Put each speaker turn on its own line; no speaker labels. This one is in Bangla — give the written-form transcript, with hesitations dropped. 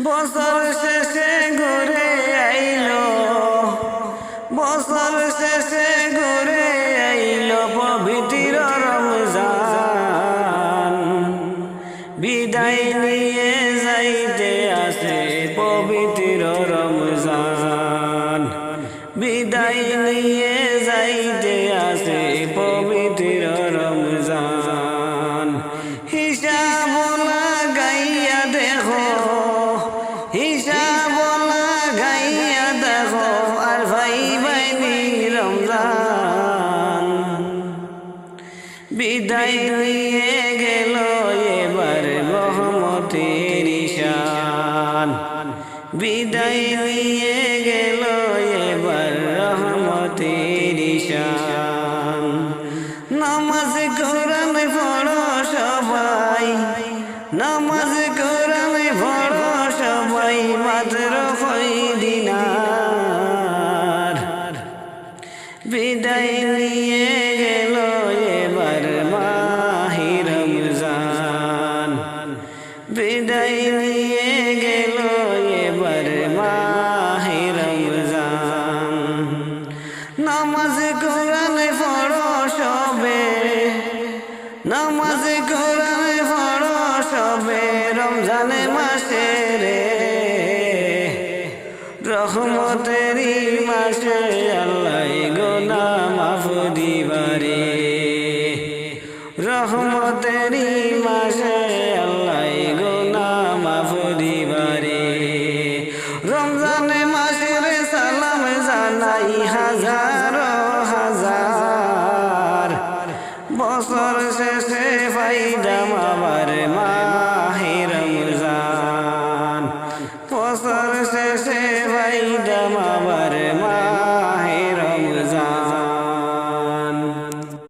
বছর শেষে ঘুরে আইলো, বছর শেষে ঘুরে আইলো পবিত্র রমজান। বিদায় নিয়ে যাইতে আসে পবিত্র রমজান, বিদায় নিয়ে যাইতে আসে পবিত্র রমজান। হিসাব লাগাইয়া দেখো, হিসাব লাগাইয়া দেখো আর ভাই বাইনি রমজান। বিদায় নিয়ে গেল এবার রহমতের ঈশান, বিদায় নিয়ে গেল এবার রহমতের ঈশান। নামাজ কোরআন পড়ো সবাই, নামাজ কোরআন পড়ো সবাই মাত্র কয়দিনার। বিদায় নিয়ে গেল এবার মাহে রমজান, বিদায় নিয়ে গেল এবার মাহে রমজান। নামাজ কোরআন পড়ো সবে, নামাজ কোরআন পড়ো সবে রমজানে মাসে রে, রহমতেরই মাসে আল্লাহ গুনাহ মাফ দিবারে, রহমতেরই মাসে আল্লাহ গুনাহ মাফ দিবারে। রমজানে মাসের সালাম জানাই হাজারো হাজার, বছর শেষে পাইলাম আবার মাহে রমজান, বছর শেষে পাইলাম